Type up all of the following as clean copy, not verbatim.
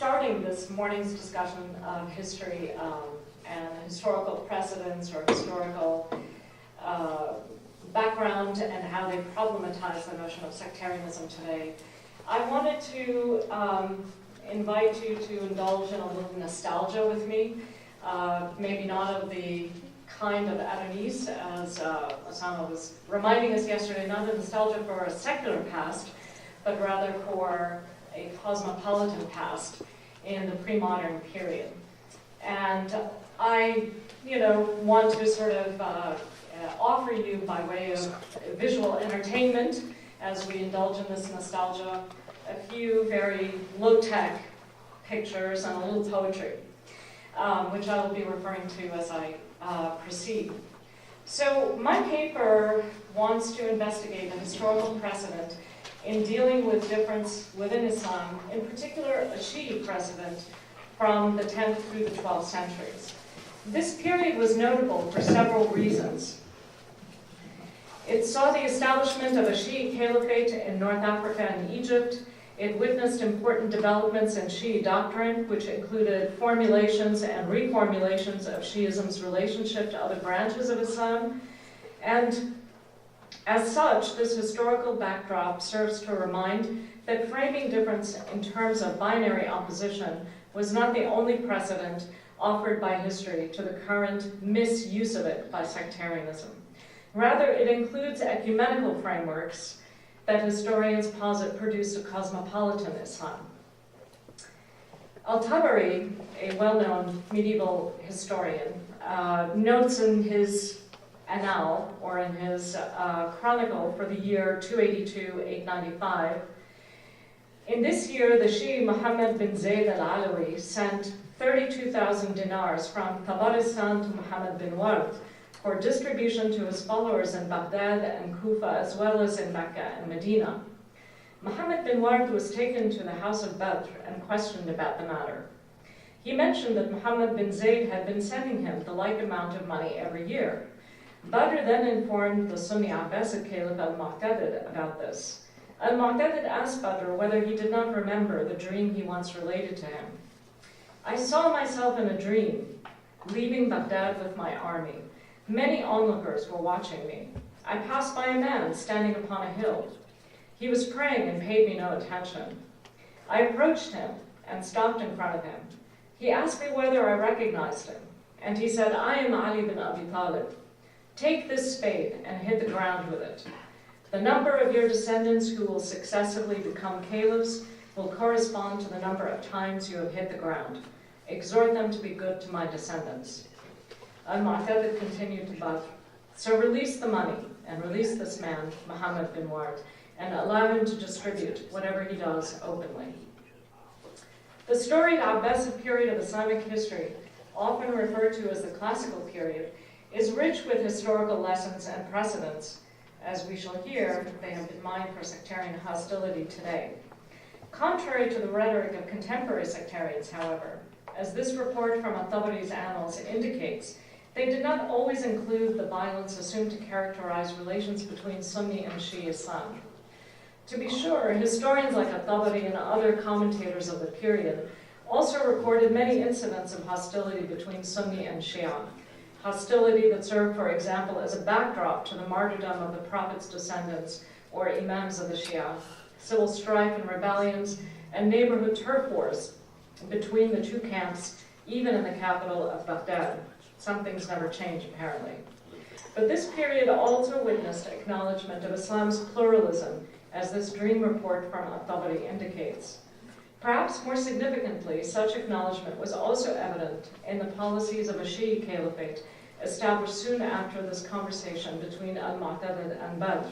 starting this morning's discussion of history and historical precedents or historical background and how they problematize the notion of sectarianism today, I wanted to invite you to indulge in a little nostalgia with me, maybe not of the kind of Adonis, as Osama was reminding us yesterday, not a nostalgia for a secular past, but rather for a cosmopolitan past in the pre-modern period. And I, want to sort of offer you, by way of visual entertainment, as we indulge in this nostalgia, a few very low-tech pictures and a little poetry, which I will be referring to as I proceed. So my paper wants to investigate the historical precedent in dealing with difference within Islam, in particular a Shi'i precedent from the 10th through the 12th centuries. This period was notable for several reasons. It saw the establishment of a Shi'i caliphate in North Africa and Egypt. It witnessed important developments in Shi'i doctrine, which included formulations and reformulations of Shi'ism's relationship to other branches of Islam. And as such, this historical backdrop serves to remind that framing difference in terms of binary opposition was not the only precedent offered by history to the current misuse of it by sectarianism. Rather, it includes ecumenical frameworks that historians posit produced a cosmopolitan Islam. Al-Tabari, a well-known medieval historian, notes in his Annal, or in his chronicle for the year 282-895, in this year the Shi'i Muhammad bin Zayd al-Alawi sent 32,000 dinars from Tabaristan to Muhammad bin Ward for distribution to his followers in Baghdad and Kufa, as well as in Mecca and Medina. Muhammad bin Ward was taken to the house of Badr and questioned about the matter. He mentioned that Muhammad bin Zayd had been sending him the like amount of money every year. Badr then informed the Sunni Abbasid Caliph al-Mu'tadid about this. Al-Mu'tadid asked Badr whether he did not remember the dream he once related to him. I saw myself in a dream, leaving Baghdad with my army. Many onlookers were watching me. I passed by a man standing upon a hill. He was praying and paid me no attention. I approached him and stopped in front of him. He asked me whether I recognized him, and he said, I am Ali bin Abi Talib. Take this spade and hit the ground with it. The number of your descendants who will successively become caliphs will correspond to the number of times you have hit the ground. Exhort them to be good to my descendants. Al-Mu'tadid continued to Badr. So release the money and release this man, Muhammad bin Ward, and allow him to distribute whatever he does openly. The storied Abbasid period of Islamic history, often referred to as the classical period, is rich with historical lessons and precedents. As we shall hear, they have been mined for sectarian hostility today. Contrary to the rhetoric of contemporary sectarians, however, as this report from Al-Tabari's Annals indicates, they did not always include the violence assumed to characterize relations between Sunni and Shi'i Islam. To be sure, historians like Al-Tabari and other commentators of the period also recorded many incidents of hostility between Sunni and Shia. Hostility that served, for example, as a backdrop to the martyrdom of the Prophet's descendants, or imams of the Shia, civil strife and rebellions, and neighborhood turf wars between the two camps, even in the capital of Baghdad. Some things never change, apparently. But this period also witnessed acknowledgement of Islam's pluralism, as this dream report from Al-Tabari indicates. Perhaps more significantly, such acknowledgement was also evident in the policies of a Shi'i caliphate established soon after this conversation between Al-Mu'tadid and Badr.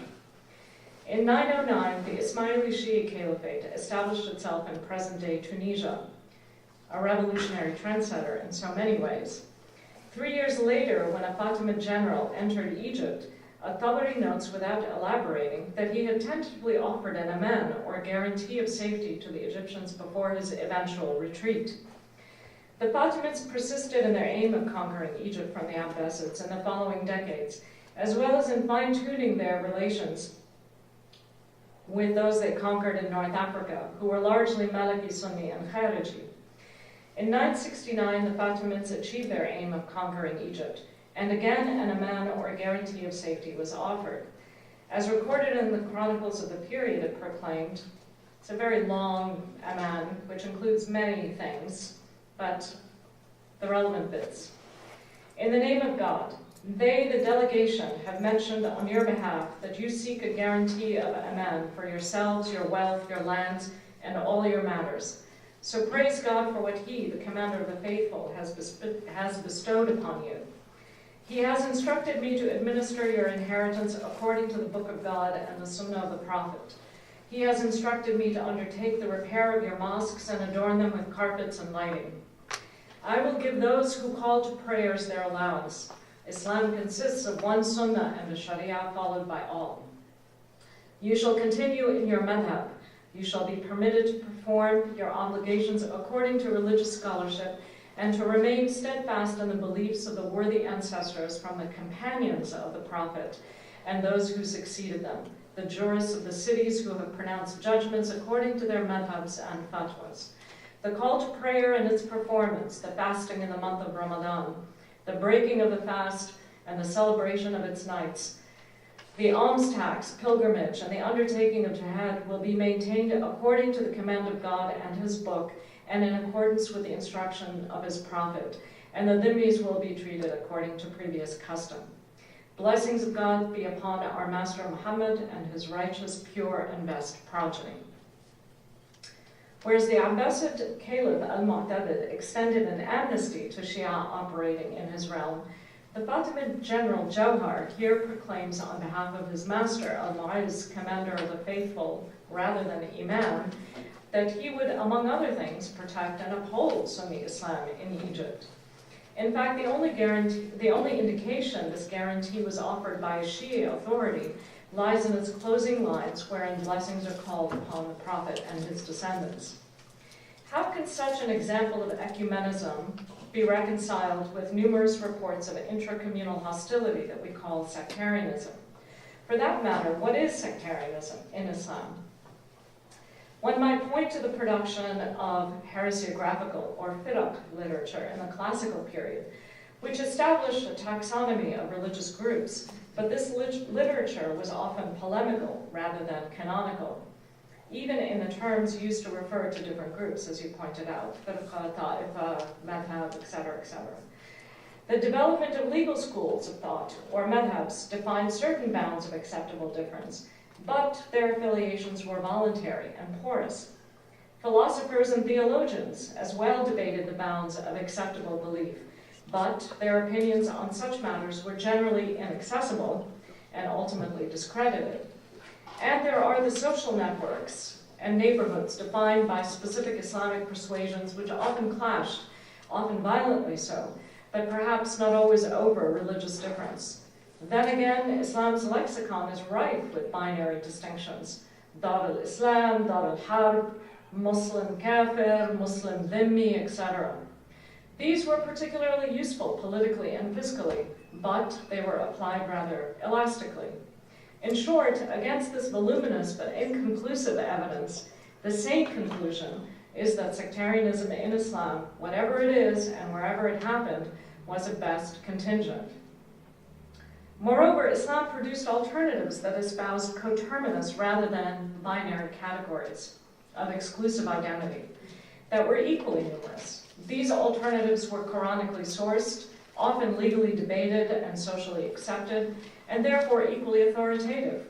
In 909, the Ismaili Shi'i caliphate established itself in present-day Tunisia, a revolutionary trendsetter in so many ways. 3 years later, when a Fatimid general entered Egypt, Al-Tabari notes without elaborating that he had tentatively offered an aman, or guarantee of safety, to the Egyptians before his eventual retreat. The Fatimids persisted in their aim of conquering Egypt from the Abbasids in the following decades, as well as in fine-tuning their relations with those they conquered in North Africa, who were largely Maliki Sunni and Khariji. In 969, the Fatimids achieved their aim of conquering Egypt, and again an aman or guarantee of safety was offered. As recorded in the chronicles of the period, it proclaimed, it's a very long aman, which includes many things, but the relevant bits. In the name of God, they, the delegation, have mentioned on your behalf that you seek a guarantee of aman for yourselves, your wealth, your lands, and all your matters. So praise God for what he, the commander of the faithful, has bestowed upon you. He has instructed me to administer your inheritance according to the book of God and the sunnah of the prophet. He has instructed me to undertake the repair of your mosques and adorn them with carpets and lighting. I will give those who call to prayers their allowance. Islam consists of one sunnah and a sharia followed by all. You shall continue in your madhab. You shall be permitted to perform your obligations according to religious scholarship and to remain steadfast in the beliefs of the worthy ancestors from the companions of the Prophet and those who succeeded them, the jurists of the cities who have pronounced judgments according to their madhabs and fatwas. The call to prayer and its performance, the fasting in the month of Ramadan, the breaking of the fast and the celebration of its nights, the alms tax, pilgrimage, and the undertaking of jihad will be maintained according to the command of God and his book, and in accordance with the instruction of his prophet, and the dhimmis will be treated according to previous custom. Blessings of God be upon our Master Muhammad and his righteous, pure, and best progeny. Whereas the Abbasid Caliph al-Mu'tadid extended an amnesty to Shia operating in his realm, the Fatimid general Jawhar here proclaims on behalf of his master, al-Mu'izz, commander of the faithful rather than imam, that he would, among other things, protect and uphold Sunni Islam in Egypt. In fact, the only indication this guarantee was offered by a Shia authority lies in its closing lines, wherein blessings are called upon the Prophet and his descendants. How can such an example of ecumenism be reconciled with numerous reports of intracommunal hostility that we call sectarianism? For that matter, what is sectarianism in Islam? One might point to the production of heresiographical or fiqh literature in the classical period, which established a taxonomy of religious groups, but this literature was often polemical rather than canonical, even in the terms used to refer to different groups, as you pointed out, firqa, ta'ifa, madhab, etc., etc. The development of legal schools of thought, or madhabs, defined certain bounds of acceptable difference, but their affiliations were voluntary and porous. Philosophers and theologians as well debated the bounds of acceptable belief, but their opinions on such matters were generally inaccessible and ultimately discredited. And there are the social networks and neighborhoods defined by specific Islamic persuasions which often clashed, often violently so, but perhaps not always over religious difference. Then again, Islam's lexicon is rife with binary distinctions. Dar al-Islam, Dar al-Harb, Muslim kafir, Muslim dhimmi, etc. These were particularly useful politically and fiscally, but they were applied rather elastically. In short, against this voluminous but inconclusive evidence, the sane conclusion is that sectarianism in Islam, whatever it is and wherever it happened, was at best contingent. Moreover, Islam produced alternatives that espoused coterminous rather than binary categories of exclusive identity that were equally numerous. These alternatives were Quranically sourced, often legally debated and socially accepted, and therefore equally authoritative.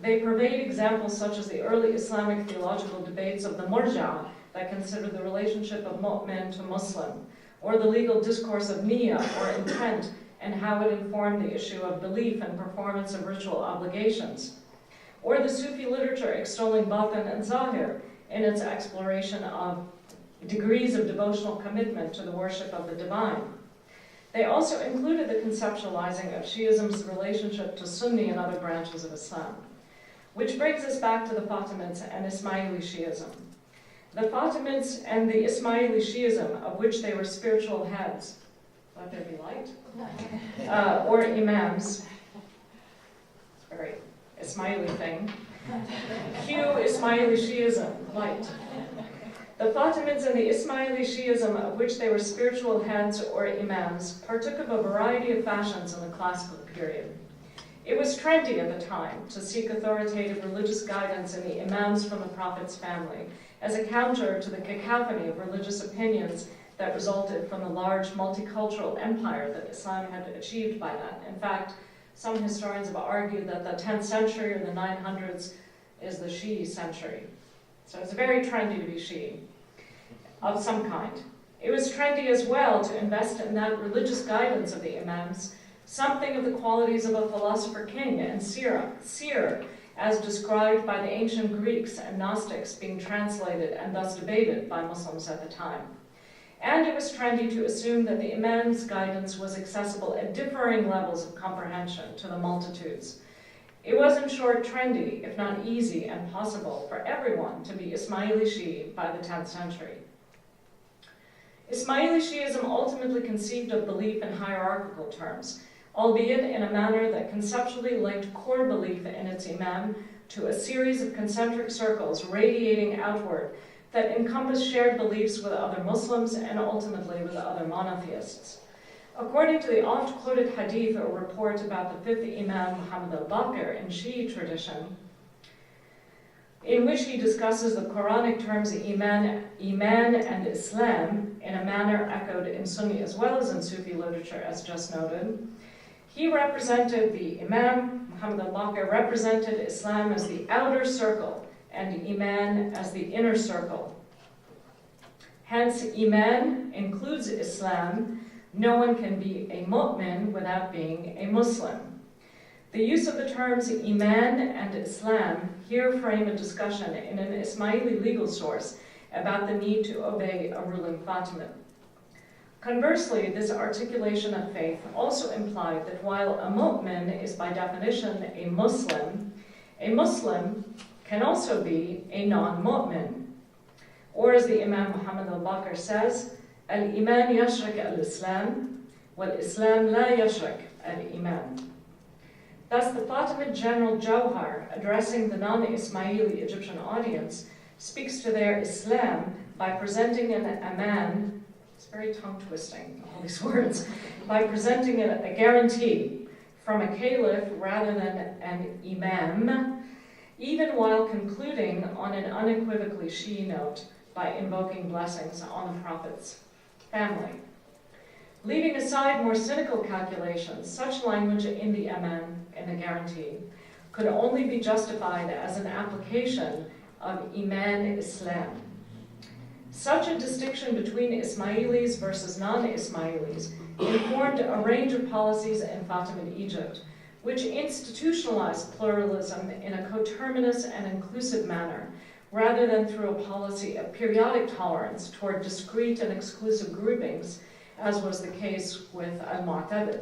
They pervade examples such as the early Islamic theological debates of the Murja that considered the relationship of mu'min to Muslim, or the legal discourse of niyyah, or intent, and how it informed the issue of belief and performance of ritual obligations, or the Sufi literature extolling batin and zahir in its exploration of degrees of devotional commitment to the worship of the divine. They also included the conceptualizing of Shiism's relationship to Sunni and other branches of Islam, which brings us back to the Fatimids and Ismaili Shiism. The Fatimids and the Ismaili Shiism, of which they were spiritual heads, let there be light, or imams, it's a very Ismaili thing. Cue Ismaili Shiism, light. The Fatimids and the Ismaili Shi'ism, of which they were spiritual heads or imams, partook of a variety of fashions in the classical period. It was trendy at the time to seek authoritative religious guidance in the imams from the Prophet's family, as a counter to the cacophony of religious opinions that resulted from the large multicultural empire that Islam had achieved by then. In fact, some historians have argued that the 10th century or the 900s is the Shi'i century. So it's very trendy to be Shi'i of some kind. It was trendy as well to invest in that religious guidance of the imams, something of the qualities of a philosopher king and seer, as described by the ancient Greeks and Gnostics being translated and thus debated by Muslims at the time. And it was trendy to assume that the imam's guidance was accessible at differing levels of comprehension to the multitudes. It was, in short, trendy, if not easy and possible, for everyone to be Ismaili Shi'i by the 10th century. Ismaili Shi'ism ultimately conceived of belief in hierarchical terms, albeit in a manner that conceptually linked core belief in its imam to a series of concentric circles radiating outward that encompass shared beliefs with other Muslims and ultimately with other monotheists. According to the oft-quoted hadith or report about the fifth Imam Muhammad al-Baqir in Shi'i tradition, in which he discusses the Quranic terms Iman and Islam in a manner echoed in Sunni as well as in Sufi literature, as just noted, the Imam Muhammad al-Baqir represented Islam as the outer circle and Iman as the inner circle. Hence, Iman includes Islam. No one can be a mu'min without being a Muslim. The use of the terms Iman and Islam here frame a discussion in an Ismaili legal source about the need to obey a ruling Fatimid. Conversely, this articulation of faith also implied that while a mu'min is by definition a Muslim can also be a non-mu'min. Or as the Imam Muhammad al-Baqir says, Al-Iman yashrik al-Islam, wal-Islam la yashrik al-Iman. Thus, the Fatimid General Jawhar, addressing the non-Ismaili Egyptian audience, speaks to their Islam by presenting an aman, it's very tongue-twisting, all these words, by presenting a guarantee from a caliph rather than an imam, even while concluding on an unequivocally Shi'i note by invoking blessings on the Prophet's family. Leaving aside more cynical calculations, such language in the aman, in the guarantee, could only be justified as an application of Iman Islam. Such a distinction between Ismailis versus non-Ismailis informed a range of policies in Fatimid Egypt, which institutionalized pluralism in a coterminous and inclusive manner, rather than through a policy of periodic tolerance toward discrete and exclusive groupings, as was the case with al-Mu'tadid.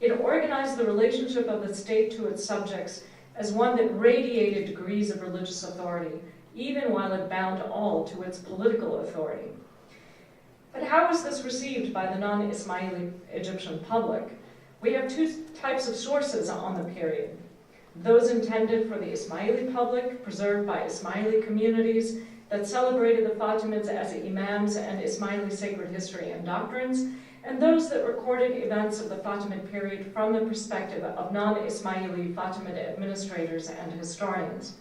It organized the relationship of the state to its subjects as one that radiated degrees of religious authority, even while it bound all to its political authority. But how was this received by the non-Ismaili Egyptian public? We have two types of sources on the period. Those intended for the Ismaili public, preserved by Ismaili communities that celebrated the Fatimids as imams and Ismaili sacred history and doctrines, and those that recorded events of the Fatimid period from the perspective of non-Ismaili Fatimid administrators and historians.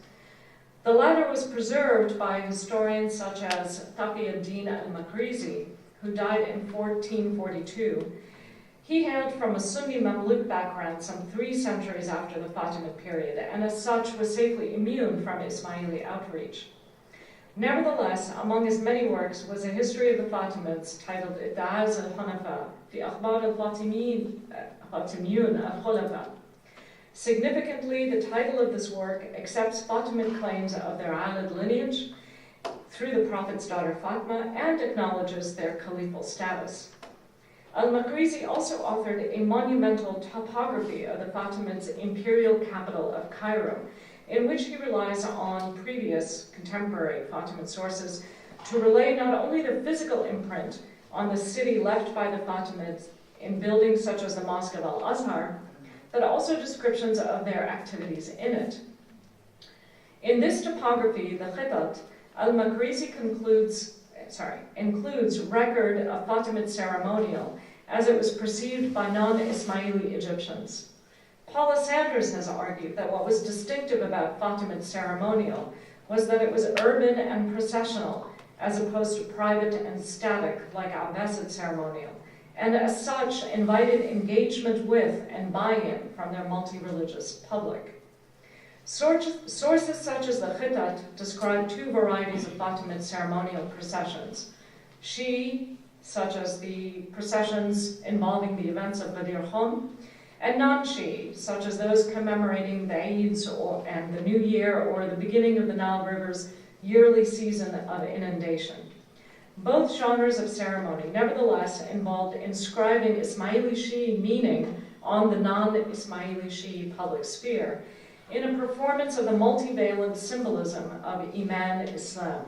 The latter was preserved by historians such as Taqi-ad-Din al-Makrizi, who died in 1442. He hailed from a Sunni Mamluk background some 3 centuries after the Fatimid period, and as such was safely immune from Ismaili outreach. Nevertheless, among his many works was a history of the Fatimids titled Idda'az al-Hanafa fi Akhbar al-Fatimiyun al-Khulafa. Significantly, the title of this work accepts Fatimid claims of their Alid lineage through the Prophet's daughter Fatma and acknowledges their caliphal status. Al-Makrizi also authored a monumental topography of the Fatimids' imperial capital of Cairo, in which he relies on previous contemporary Fatimid sources to relay not only the physical imprint on the city left by the Fatimids in buildings such as the Mosque of Al-Azhar, but also descriptions of their activities in it. In this topography, the Khitat, Al-Makrizi includes record of Fatimid ceremonial as it was perceived by non-Ismaili Egyptians. Paula Sanders has argued that what was distinctive about Fatimid ceremonial was that it was urban and processional, as opposed to private and static like Abbasid ceremonial, and as such invited engagement with and buy-in from their multi-religious public. Sources such as the Khitat describe two varieties of Fatimid ceremonial processions. Shi, such as the processions involving the events of Ghadir Khum, and non-Shi, such as those commemorating the Eids and the New Year or the beginning of the Nile River's yearly season of inundation. Both genres of ceremony, nevertheless, involved inscribing Ismaili Shi meaning on the non-Ismaili Shi public sphere in a performance of the multivalent symbolism of Iman Islam.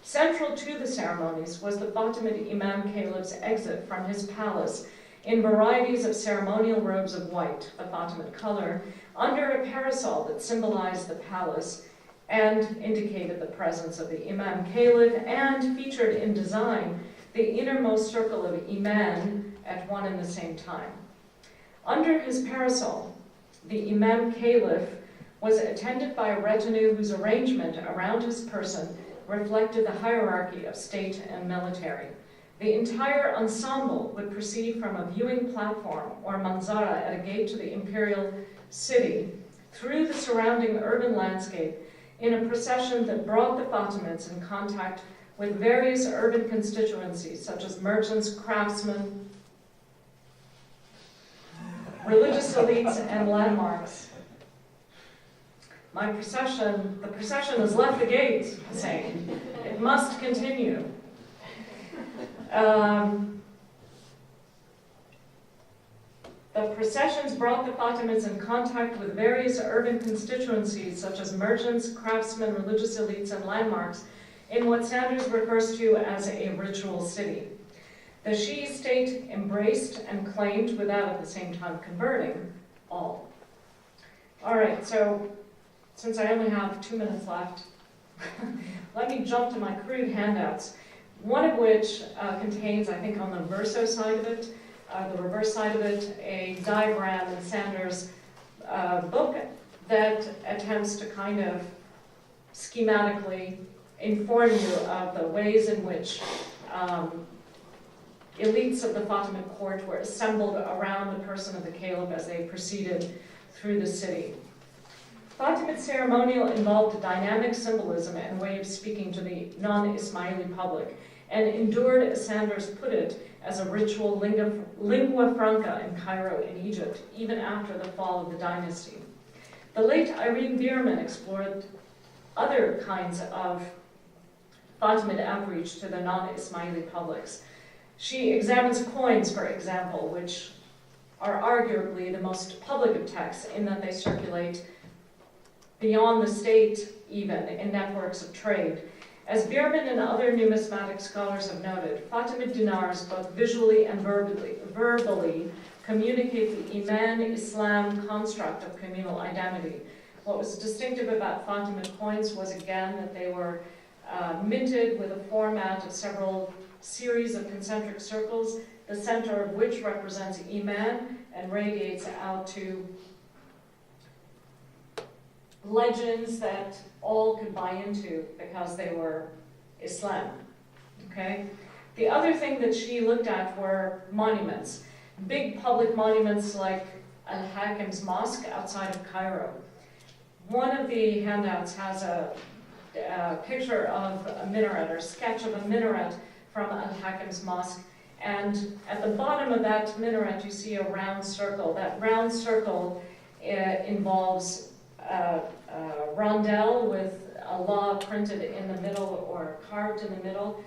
Central to the ceremonies was the Fatimid Imam Caliph's exit from his palace in varieties of ceremonial robes of white, the Fatimid color, under a parasol that symbolized the palace and indicated the presence of the Imam Caliph, and featured in design the innermost circle of Iman at one and the same time. Under his parasol, the Imam Caliph was attended by a retinue whose arrangement around his person reflected the hierarchy of state and military. The entire ensemble would proceed from a viewing platform or manzara at a gate to the imperial city through the surrounding urban landscape in a procession that brought the Fatimids in contact with various urban constituencies such as merchants, craftsmen, religious elites, and landmarks. The procession has left the gate, saying, it must continue. The processions brought the Fatimids in contact with various urban constituencies such as merchants, craftsmen, religious elites, and landmarks in what Sanders refers to as a ritual city. The Shi'i state embraced and claimed, without at the same time converting, all. All right, so since I only have 2 minutes left, let me jump to my crude handouts, one of which contains, I think on the verso side of it, the reverse side of it, a diagram in Sanders' book that attempts to kind of schematically inform you of the ways in which elites of the Fatimid court were assembled around the person of the caliph as they proceeded through the city. Fatimid ceremonial involved dynamic symbolism and way of speaking to the non-Ismaili public, and endured, as Sanders put it, as a ritual lingua franca in Cairo in Egypt, even after the fall of the dynasty. The late Irene Bierman explored other kinds of Fatimid outreach to the non-Ismaili publics. She examines coins, for example, which are arguably the most public of texts in that they circulate beyond the state, even in networks of trade. As Bierman and other numismatic scholars have noted, Fatimid dinars, both visually and verbally communicate the Iman Islam construct of communal identity. What was distinctive about Fatimid coins was, again, that they were minted with a format of several series of concentric circles, the center of which represents Iman and radiates out to legends that all could buy into because they were Islam. Okay? The other thing that she looked at were monuments, big public monuments like Al-Hakim's Mosque outside of Cairo. One of the handouts has a picture of a minaret, or sketch of a minaret from Al-Hakim's Mosque, and at the bottom of that minaret you see a round circle. That round circle involves a rondel with Allah printed in the middle or carved in the middle,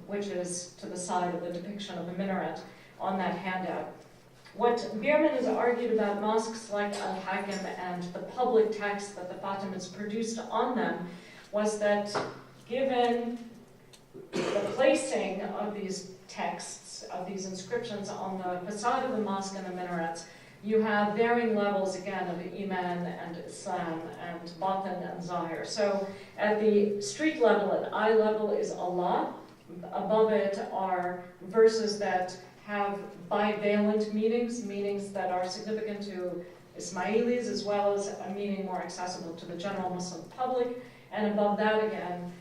which is to the side of the depiction of the minaret on that handout. What Bierman has argued about mosques like Al-Hakim and the public text that the Fatimids produced on them was that given the placing of these texts, of these inscriptions on the facade of the mosque and the minarets, you have varying levels, again, of Iman and Islam and Batin and Zahir. So at the street level, at eye level, is Allah. Above it are verses that have bivalent meanings that are significant to Ismailis, as well as a meaning more accessible to the general Muslim public. And above that, again,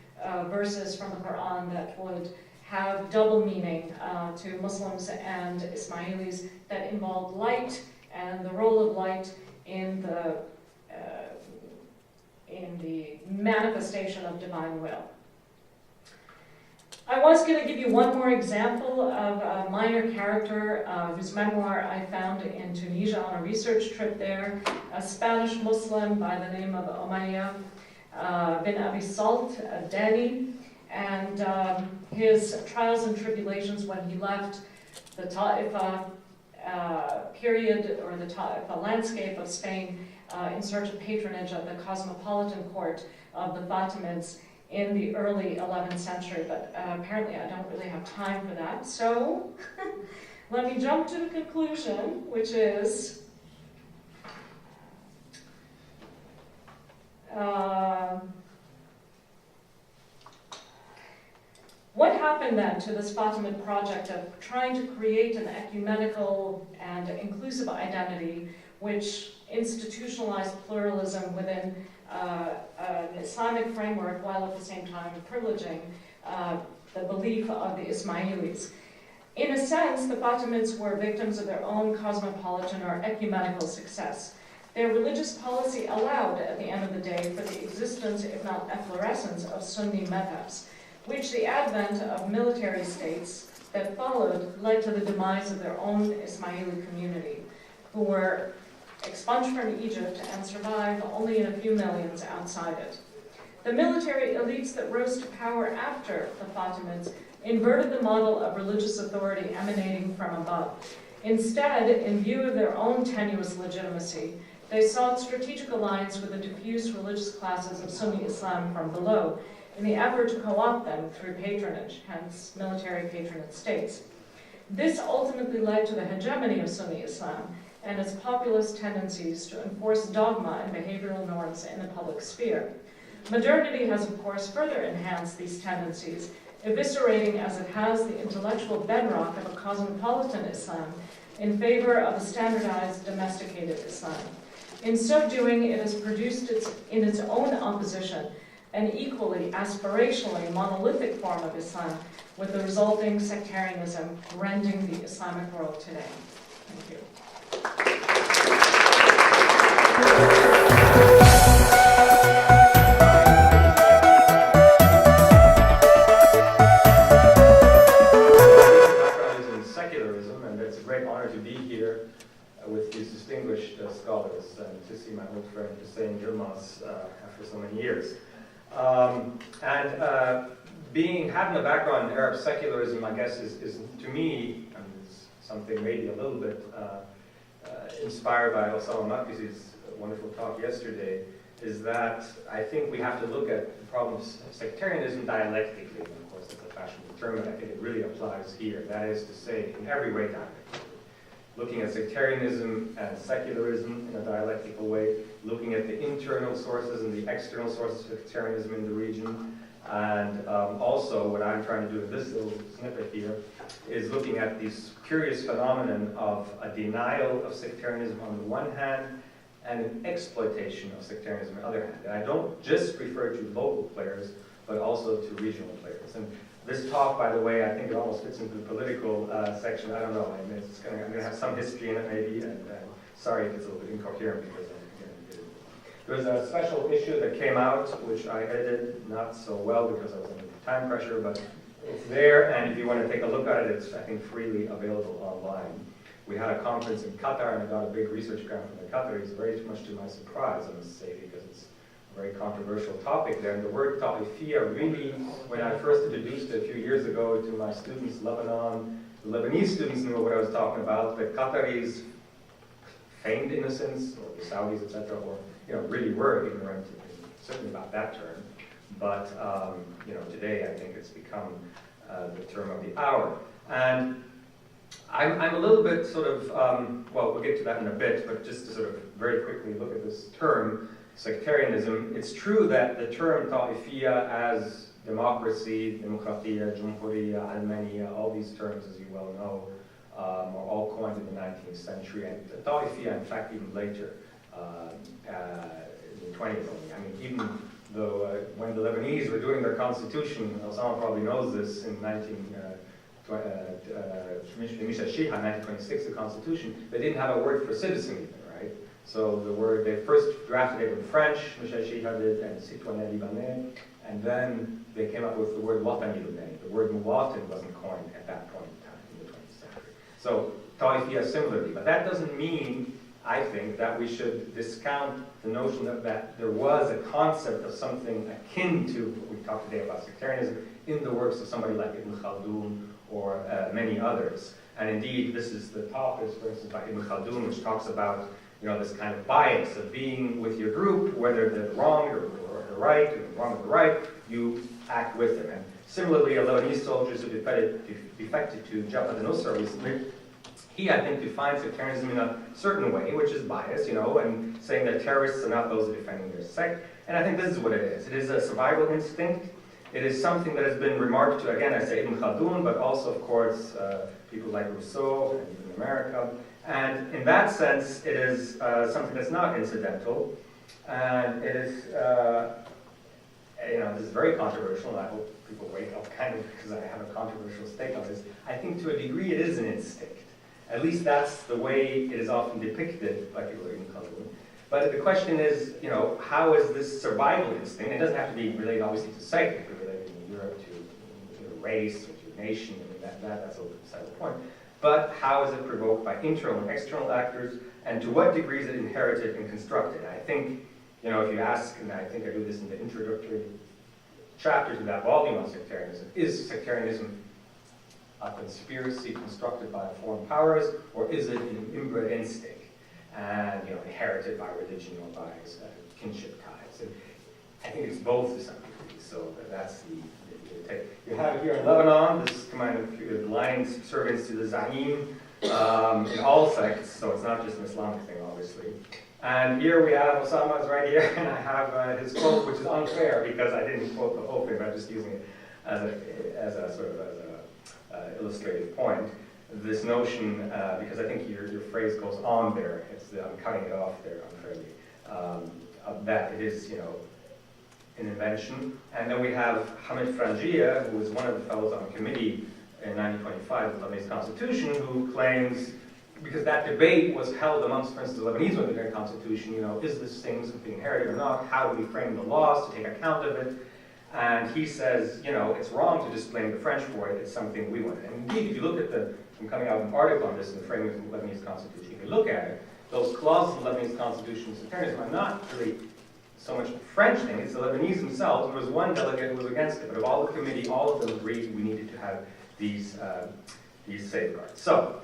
verses from the Quran that would have double meaning to Muslims and Ismailis that involve light and the role of light in the manifestation of divine will. I was going to give you one more example of a minor character whose memoir I found in Tunisia on a research trip there, a Spanish Muslim by the name of Sumaiya bin Abi Salt, Deni, and his trials and tribulations when he left the Ta'ifa period, or the Ta'ifa landscape of Spain, in search of patronage of the cosmopolitan court of the Fatimids in the early 11th century, but apparently I don't really have time for that. So let me jump to the conclusion, which is what happened then to this Fatimid project of trying to create an ecumenical and inclusive identity which institutionalized pluralism within an Islamic framework, while at the same time privileging the belief of the Ismailis? In a sense, the Fatimids were victims of their own cosmopolitan or ecumenical success. Their religious policy allowed, at the end of the day, for the existence, if not efflorescence, of Sunni madhabs, which the advent of military states that followed led to the demise of their own Ismaili community, who were expunged from Egypt and survived only in a few millions outside it. The military elites that rose to power after the Fatimids inverted the model of religious authority emanating from above. Instead, in view of their own tenuous legitimacy, they sought strategic alliance with the diffuse religious classes of Sunni Islam from below, in the effort to co-opt them through patronage, hence military patronage states. This ultimately led to the hegemony of Sunni Islam and its populist tendencies to enforce dogma and behavioral norms in the public sphere. Modernity has, of course, further enhanced these tendencies, eviscerating as it has the intellectual bedrock of a cosmopolitan Islam in favor of a standardized, domesticated Islam. In so doing, it has produced in its own opposition an equally aspirationally monolithic form of Islam, with the resulting sectarianism rending the Islamic world today. Thank you. Secularism, and it's a great honor to be here with these distinguished scholars and to see my old friend Hussein Yilmaz after so many years. Having a background in Arab secularism, I guess, is to me, and it's something maybe a little bit inspired by Osama Makdisi's wonderful talk yesterday, is that I think we have to look at the problem of sectarianism dialectically. Of course, it's a fashionable term, but I think it really applies here. That is to say, in every way dialectically. Looking at sectarianism and secularism in a dialectical way, looking at the internal sources and the external sources of sectarianism in the region, and also what I'm trying to do in this little snippet here is looking at this curious phenomenon of a denial of sectarianism on the one hand and an exploitation of sectarianism on the other hand. And I don't just refer to local players, but also to regional players. And this talk, by the way, I think it almost fits into the political section. I don't know. I mean, I'm going to have some history in it, maybe. And sorry if it's a little bit incoherent because there was a special issue that came out, which I edited not so well because I was under time pressure, but it's there. And if you want to take a look at it, it's, I think, freely available online. We had a conference in Qatar, and I got a big research grant from the Qataris, very much to my surprise, I must say, because it's a very controversial topic there. And the word ta'ifiyya really, when I first introduced it a few years ago to my students, Lebanon, the Lebanese students knew what I was talking about. The Qataris feigned innocence, or the Saudis, etc., or really were ignorant, certainly about that term. But today I think it's become the term of the hour. And I'm a little bit sort of, well, we'll get to that in a bit, but just to sort of very quickly look at this term, sectarianism. It's true that the term ta'ifiyya as democracy, demokratiya, jumhuriya, almaniya, all these terms, as you well know, are all coined in the 19th century, and ta'ifiyya, in fact, even later, in the 20th only. I mean, even though when the Lebanese were doing their constitution, Osama probably knows this, in 1926, the constitution, they didn't have a word for citizen even, right? So the word, they first drafted it in French, Michel Chiha did, and citoyen libanais, and then they came up with the word watani libanais. The word muwatin wasn't coined at that point in time, in the 20th century. So ta'ifiyya similarly, but that doesn't mean, I think, that we should discount the notion that there was a concept of something akin to what we talked today about sectarianism in the works of somebody like Ibn Khaldun or many others. And indeed, this is the talk, for instance, by Ibn Khaldun, which talks about, you know, this kind of bias of being with your group, whether they're wrong or the right, or wrong or the right, you act with them. And similarly, a Lebanese soldier who defected to Jabhat al-Nusra recently, he, I think, defines sectarianism in a certain way, which is bias, you know, and saying that terrorists are not those who are defending their sect. And I think this is what it is. It is a survival instinct. It is something that has been remarked to, again, I say Ibn Khaldun, but also, of course, people like Rousseau and even America. And in that sense, it is something that's not incidental. And it is, you know, this is very controversial, and I hope people wake up kind of because I have a controversial stake on this. I think to a degree it is an instinct. At least that's the way it is often depicted by people like Ibn Khaldun. But the question is, you know, how is this survival instinct? It doesn't have to be related, obviously, to sect. It could be related in Europe to race or to nation. I mean, that's a beside the point. But how is it provoked by internal and external actors? And to what degree is it inherited and constructed? I think, you know, if you ask, and I think I do this in the introductory chapter to that volume on sectarianism, is sectarianism a conspiracy constructed by foreign powers, or is it an inbred instinct? And, you know, inherited by religion or by kinship ties. And I think it's both to some degree. So that's the take. You have it here in Lebanon, this kind of line servants to the Za'im in all sects, so it's not just an Islamic thing, obviously. And here we have Osama's right here, and I have his quote, which is unfair because I didn't quote the whole thing, I'm just using it as a sort of illustrative point. This notion, because I think your phrase goes on there, I'm cutting it off there unfairly, that it is, you know, an invention. And then we have Hamid Frangia, who was one of the fellows on the committee in 1925 of the Lebanese Constitution, who claims, because that debate was held amongst, for instance, the Lebanese when they did their constitution, you know, is this thing something inherited or not? How do we frame the laws to take account of it? And he says, you know, it's wrong to just blame the French for it, it's something we want. And indeed, if you look at I'm coming out with an article on this in the framing of the Lebanese Constitution, if you look at it, those clauses in the Lebanese Constitution of sectarianism are not really so much a French thing, it's the Lebanese themselves. There was one delegate who was against it, but of all the committee, all of them agreed we needed to have these safeguards. So,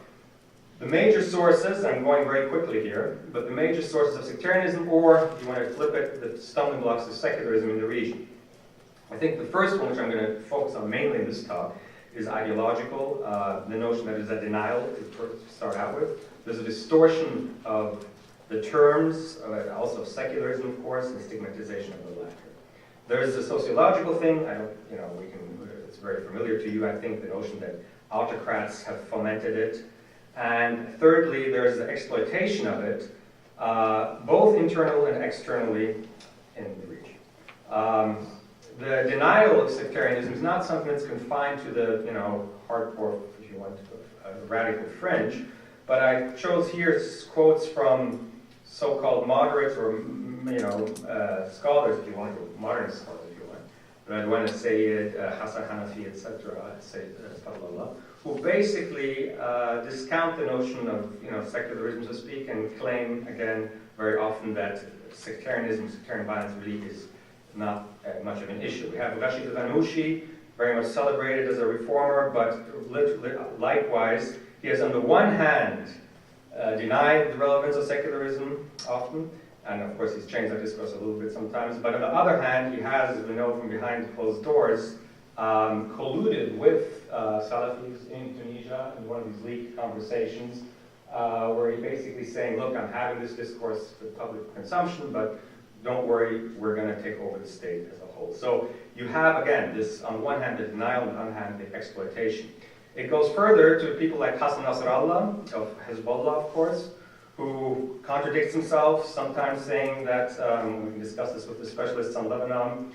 the major sources, I'm going very quickly here, but the major sources of sectarianism, or if you want to flip it, the stumbling blocks of secularism in the region. I think the first one, which I'm going to focus on mainly in this talk, is ideological, the notion that is a denial to start out with. There's a distortion of the terms, also of secularism, of course, and stigmatization of the latter. There's a sociological thing, it's very familiar to you, I think, the notion that autocrats have fomented it. And thirdly, there's the exploitation of it, both internal and externally in the region. The denial of sectarianism is not something that's confined to the, hardcore, if you want, radical fringe. But I chose here quotes from so-called moderates or, scholars, if you want, or modern scholars, if you want. Radwan Sayyid, Hassan Hanafi, etc., who basically discount the notion of, secularism, so to speak, and claim, again, very often that sectarianism, sectarian violence really is not much of an issue. We have Rashid al-Ghanouchi, very much celebrated as a reformer, but likewise, he has on the one hand denied the relevance of secularism often, and of course he's changed that discourse a little bit sometimes, but on the other hand, he has, as we know from behind closed doors, colluded with Salafis in Tunisia in one of these leaked conversations, where he basically saying, look, I'm having this discourse for public consumption, but don't worry, we're going to take over the state as a whole. So you have, again, this, on one hand, the denial, and on the other hand, the exploitation. It goes further to people like Hassan Nasrallah, of Hezbollah, of course, who contradicts himself, sometimes saying that, we can discuss this with the specialists on Lebanon,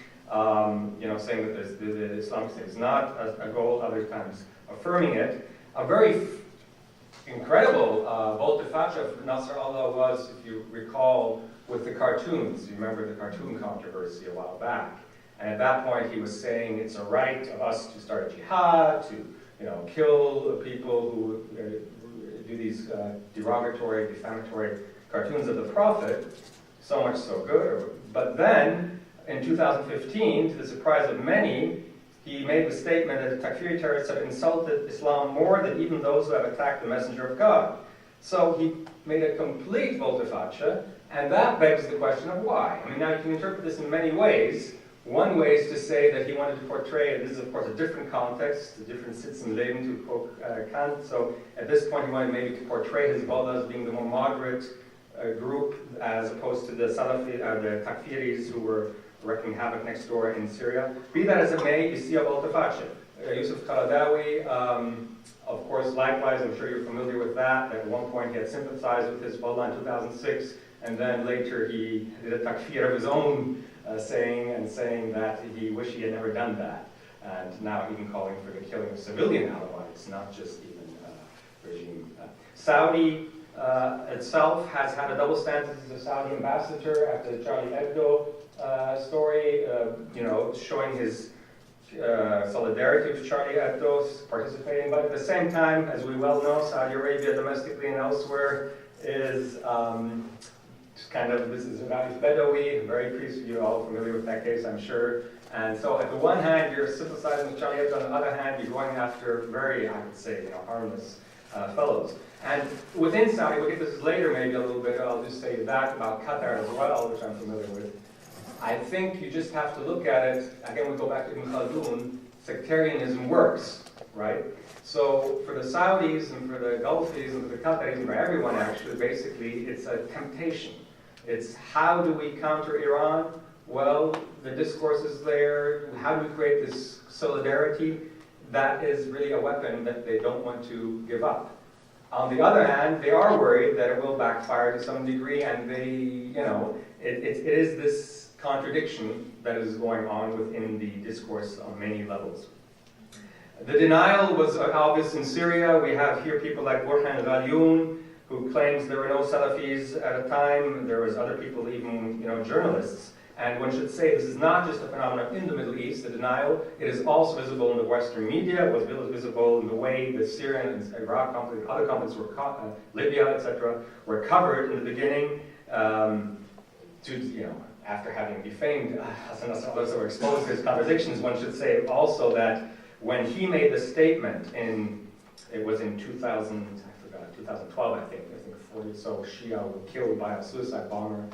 saying that the Islamic State is not a goal, other times affirming it. A very incredible volte-face of Nasrallah was, if you recall, with the cartoons. You remember the cartoon controversy a while back. And at that point, he was saying it's a right of us to start a jihad, to kill people who do these derogatory, defamatory cartoons of the Prophet. So much so good. But then, in 2015, to the surprise of many, he made the statement that the Takfiri terrorists have insulted Islam more than even those who have attacked the Messenger of God. So he made a complete volte-face, and that begs the question of why. I mean, now you can interpret this in many ways. One way is to say that he wanted to portray, this is of course a different context, a different Sitzenleben to quote Kant, so at this point he wanted maybe to portray Hezbollah as being the more moderate group as opposed to the Salafi, the Takfiris who were wreaking havoc next door in Syria. Be that as it may, you see a volte-face. Yusuf Qaradawi, of course, likewise, I'm sure you're familiar with that. At one point he had sympathized with Hezbollah in 2006, and then later he did a takfir of his own, saying that he wished he had never done that. And now even calling for the killing of civilian Alawites, not just even regime. Saudi itself has had a double stance as a Saudi ambassador after the Charlie Hebdo story, showing his solidarity with Charlie Hebdo, participating, but at the same time, as we well know, Saudi Arabia domestically and elsewhere is this is Raif Badawi, very peaceful, you're all familiar with that case, I'm sure. And so at the one hand, you're sympathizing with Charlie Hebdo, on the other hand, you're going after very, I would say, harmless fellows. And within Saudi, we'll get this later maybe a little bit, I'll just say that about Qatar as well, which I'm familiar with. I think you just have to look at it, again we go back to Ibn Khaldun, sectarianism works, right? So for the Saudis and for the Gulfis and for the Qataris and for everyone actually, basically it's a temptation. It's how do we counter Iran? Well, the discourse is there. How do we create this solidarity? That is really a weapon that they don't want to give up. On the other hand, they are worried that it will backfire to some degree, and they, it is this contradiction that is going on within the discourse on many levels. The denial was obvious in Syria. We have here people like Burhan Ghalioun, who claims there were no Salafis at a time. There was other people, even journalists. And one should say this is not just a phenomenon in the Middle East, the denial. It is also visible in the Western media. It was visible in the way the Syrian and Iraq conflict, other conflicts were Libya, etc., were covered in the beginning. After having defamed Hassan Nasrallah or exposed his contradictions, one should say also that when he made the statement it was in 2012, I think 40 or so Shia were killed by a suicide bomber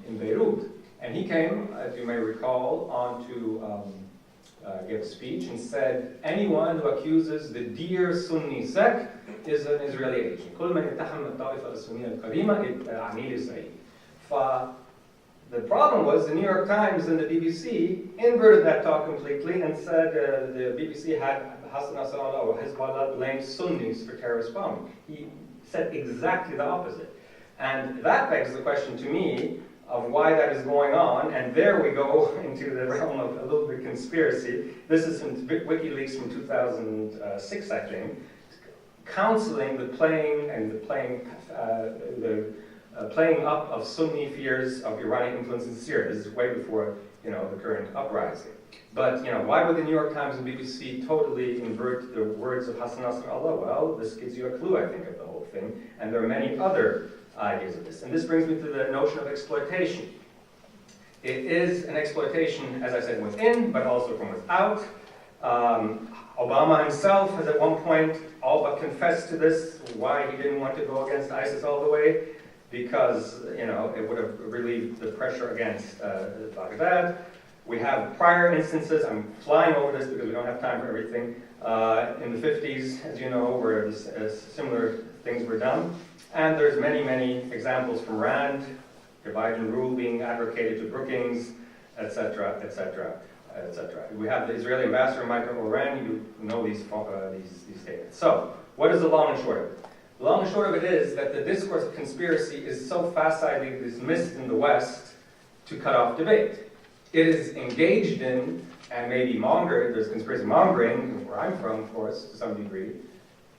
in Beirut. And he came, as you may recall, on to give a speech and said, anyone who accuses the dear Sunni sect is an Israeli agent. The problem was the New York Times and the BBC inverted that talk completely and said the BBC had Hassan Nasrallah or Hezbollah blamed Sunnis for terrorist bombing. He said exactly the opposite. And that begs the question to me of why that is going on, and there we go into the realm of a little bit conspiracy. This is from WikiLeaks from 2006, I think, counseling the playing up of Sunni fears of Iranian influence in Syria. This is way before the current uprising. But why would the New York Times and BBC totally invert the words of Hassan Nasrallah? Well, this gives you a clue, I think, of the whole thing, and there are many other ideas of this. And this brings me to the notion of exploitation. It is an exploitation, as I said, within, but also from without. Obama himself has at one point all but confessed to this, why he didn't want to go against ISIS all the way, because it would have relieved the pressure against Baghdad. We have prior instances, I'm flying over this because we don't have time for everything, in the 50s, as you know, where similar things were done. And there's many, many examples from Rand, divide and rule being advocated to Brookings, etc., etc., etc. We have the Israeli ambassador, Michael Oren, you know these statements. So, what is the long and short of it? The long and short of it is that the discourse of conspiracy is so facilely dismissed in the West to cut off debate. It is engaged in, and maybe mongered, there's conspiracy mongering, where I'm from, of course, to some degree,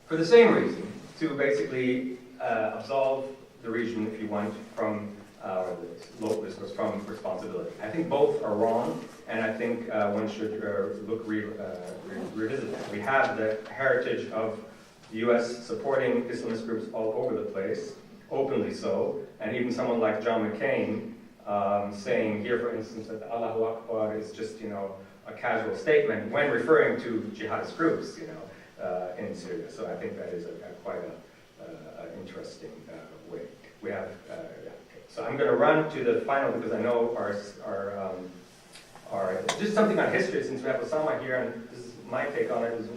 for the same reason, to basically absolve the region, if you want, from or the local discourse from responsibility. I think both are wrong, and I think one should revisit that. We have the heritage of the U.S. supporting Islamist groups all over the place, openly so, and even someone like John McCain saying here, for instance, that Allahu Akbar is just, you know, a casual statement when referring to jihadist groups, you know, in Syria. So I think that is quite an interesting way. We have, yeah. Okay. So I'm going to run to the final because I know our just something on history, since we have Osama here, and this is my take on it, is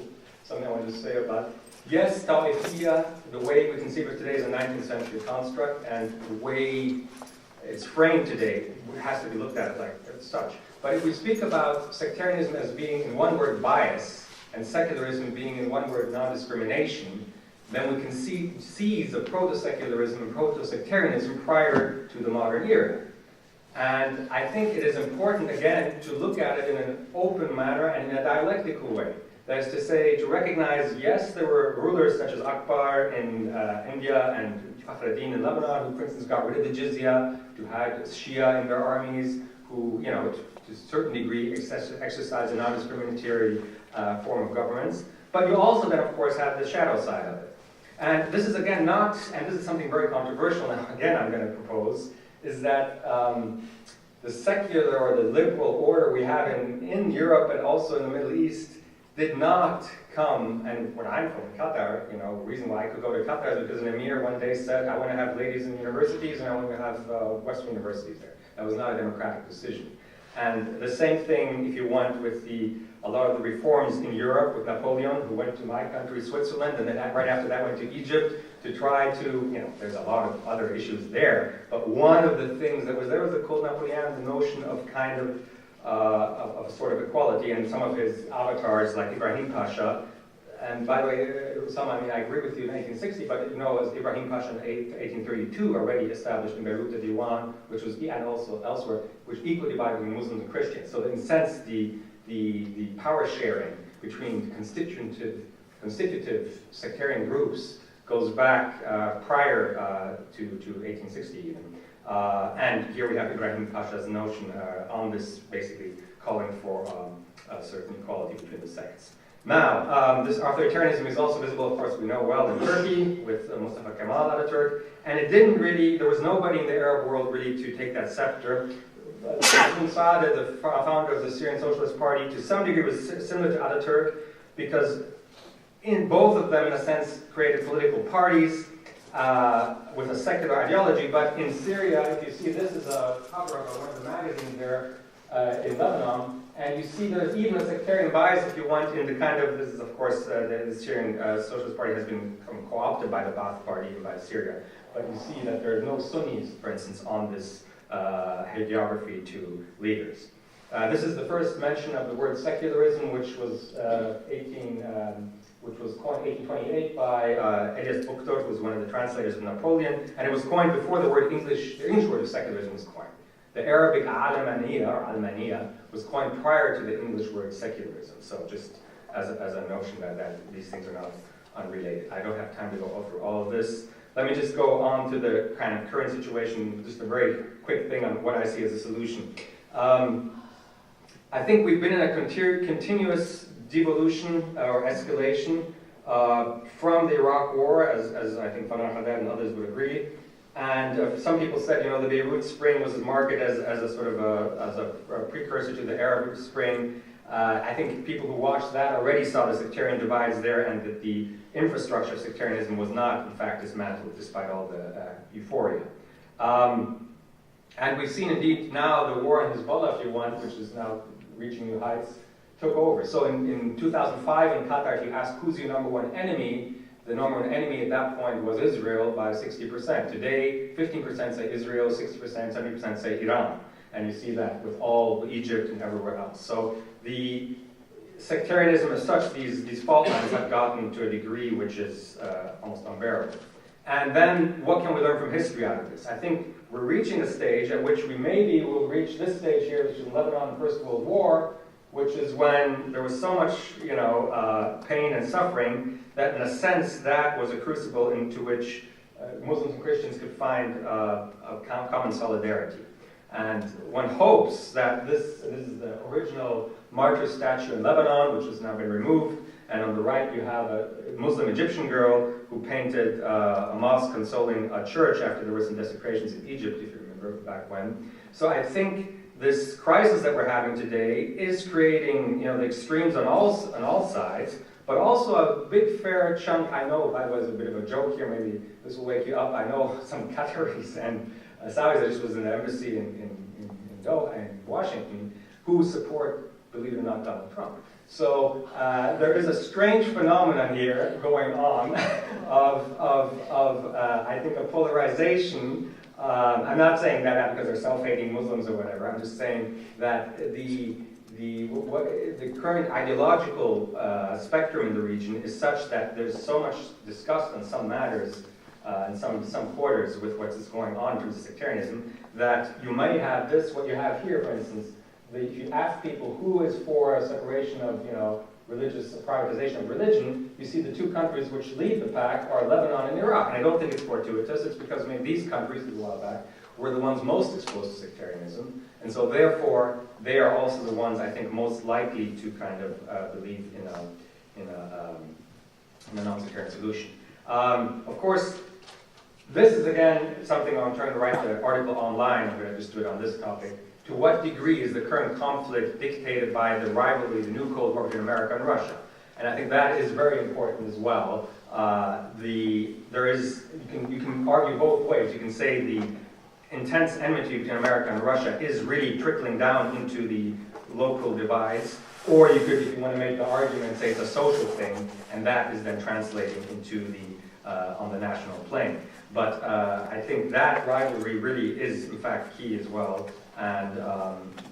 something I want to say about. Yes, Tawhidiyya, the way we conceive it today, is a 19th century construct, and the way it's framed today has to be looked at like as such. But if we speak about sectarianism as being, in one word, bias, and secularism being, in one word, non-discrimination, then we can see seeds of proto-secularism and proto-sectarianism prior to the modern era. And I think it is important, again, to look at it in an open manner and in a dialectical way. That is to say, to recognize, yes, there were rulers such as Akbar in India and Fakhruddin in Lebanon, who, for instance, got rid of the jizya, who had Shia in their armies, who, you know, to a certain degree, exercised a non-discriminatory form of governance. But you also then, of course, have the shadow side of it. And this is, again, not, and this is something very controversial now, again, I'm going to propose, is that the secular or the liberal order we have in Europe and also in the Middle East did not come, and when I'm from Qatar, you know, the reason why I could go to Qatar is because an emir one day said, I want to have ladies in universities and I want to have Western universities there. That was not a democratic decision. And the same thing, if you want, with a lot of the reforms in Europe with Napoleon, who went to my country, Switzerland, and then right after that went to Egypt to try to, you know, there's a lot of other issues there. But one of the things that was there was the Code Napoleon, the notion of kind of sort of equality, and some of his avatars, like Ibrahim Pasha. And by the way, Osama, I mean, I agree with you in 1860, but you know, as Ibrahim Pasha in 1832 already established in Beirut the Diwan, which was, and also elsewhere, which equally divided between Muslims and Christians. So in a sense, the power sharing between constitutive sectarian groups goes back prior to 1860 even. And here we have Ibrahim Pasha's notion on this, basically calling for a certain equality between the sects. Now, this authoritarianism is also visible, of course, we know well, in Turkey with Mustafa Kemal Ataturk, and it didn't really, there was nobody in the Arab world really to take that scepter. Sadat, the founder of the Syrian Socialist Party, to some degree was similar to Ataturk, because in both of them, in a sense, created political parties with a secular ideology. But in Syria, if you see, this is a cover of one of the magazines there in Lebanon, and you see there's even a sectarian bias, if you want, in the kind of, this is of course, the Syrian Socialist Party has been co-opted by the Ba'ath Party, even by Syria. But you see that there are no Sunnis, for instance, on this hagiography to leaders. This is the first mention of the word secularism, which was coined 1828 by Elias Buchtor, who was one of the translators of Napoleon, and it was coined before the English word of secularism was coined. The Arabic Alamaniya, or Almaniya, was coined prior to the English word secularism. So just as a notion that these things are not unrelated. I don't have time to go over all of this. Let me just go on to the kind of current situation, just a very quick thing on what I see as a solution. I think we've been in a continuous devolution or escalation from the Iraq War, as I think Fanar Haddad and others would agree. And some people said, you know, the Beirut Spring was marketed as a sort of a precursor to the Arab Spring. I think people who watched that already saw the sectarian divides there, and that the infrastructure of sectarianism was not, in fact, dismantled despite all the euphoria. And we've seen indeed now the war in Hezbollah, if you want, which is now reaching new heights, took over. So in 2005 in Qatar, if you ask who's your number one enemy, the number one enemy at that point was Israel by 60%. Today, 15% say Israel, 60%, 70% say Iran. And you see that with all Egypt and everywhere else. So the sectarianism as such, these fault lines have gotten to a degree which is almost unbearable. And then what can we learn from history out of this? I think we're reaching a stage at which we maybe will reach this stage here, which is Lebanon in the First World War, which is when there was so much, pain and suffering that, in a sense, that was a crucible into which Muslims and Christians could find a common solidarity. And one hopes that this is the original martyr statue in Lebanon, which has now been removed. And on the right, you have a Muslim Egyptian girl who painted a mosque consoling a church after there were some desecrations in Egypt, if you remember back when. So I think this crisis that we're having today is creating, the extremes on all sides, but also a big fair chunk. I know, by the way, it's a bit of a joke here. Maybe this will wake you up. I know some Qataris and Saudis. I just was in the embassy in Washington, who support, believe it or not, Donald Trump. So there is a strange phenomenon here going on of I think, a polarization. I'm not saying that because they're self-hating Muslims or whatever. I'm just saying that the current ideological spectrum in the region is such that there's so much discussed on some matters in some quarters with what's going on in terms of sectarianism, that you might have this, what you have here, for instance. If you ask people who is for a separation of, religious privatization of religion, you see the two countries which lead the pack are Lebanon and Iraq. And I don't think it's fortuitous. It's because maybe these countries, a while back, were the ones most exposed to sectarianism. And so therefore, they are also the ones, I think, most likely to kind of believe in a non-sectarian solution. Of course, this is, again, something I'm trying to write the article online. I'm going to just do it on this topic. To what degree is the current conflict dictated by the rivalry, the new Cold War between America and Russia? And I think that is very important as well. You can argue both ways. You can say the intense enmity between America and Russia is really trickling down into the local divides, or you could, if you want to make the argument, say it's a social thing, and that is then translating into on the national plane. But I think that rivalry really is, in fact, key as well. And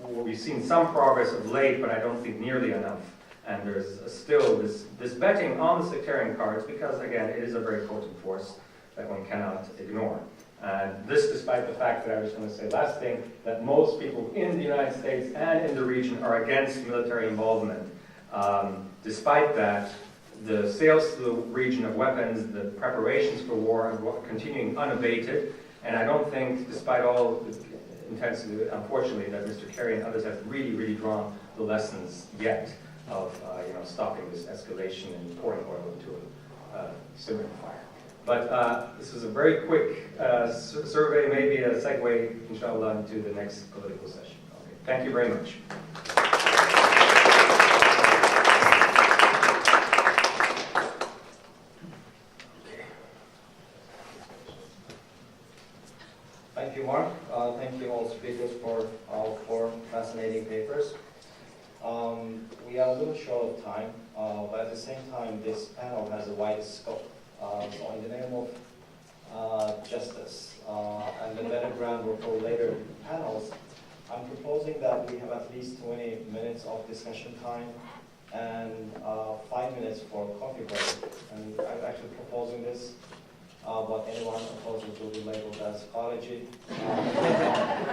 we've seen some progress of late, but I don't think nearly enough. And there's still this betting on the sectarian cards because, again, it is a very potent force that one cannot ignore. And this despite the fact that I was going to say last thing, that most people in the United States and in the region are against military involvement. Despite that, the sales to the region of weapons, the preparations for war are continuing unabated. And I don't think, despite all the intensity, unfortunately, that Mr. Kerry and others have really, really drawn the lessons yet of stopping this escalation and pouring oil into a simmering fire. But this is a very quick survey, maybe a segue, inshallah, into the next political session. Okay. Thank you very much. Thank you, Mark. Thank you all speakers for four fascinating papers. We are a little short of time, but at the same time, this panel has a wide scope. So in the name of justice and the better groundwork for later panels, I'm proposing that we have at least 20 minutes of discussion time and 5 minutes for coffee break. And I'm actually proposing this. But anyone opposed will be labeled as apology.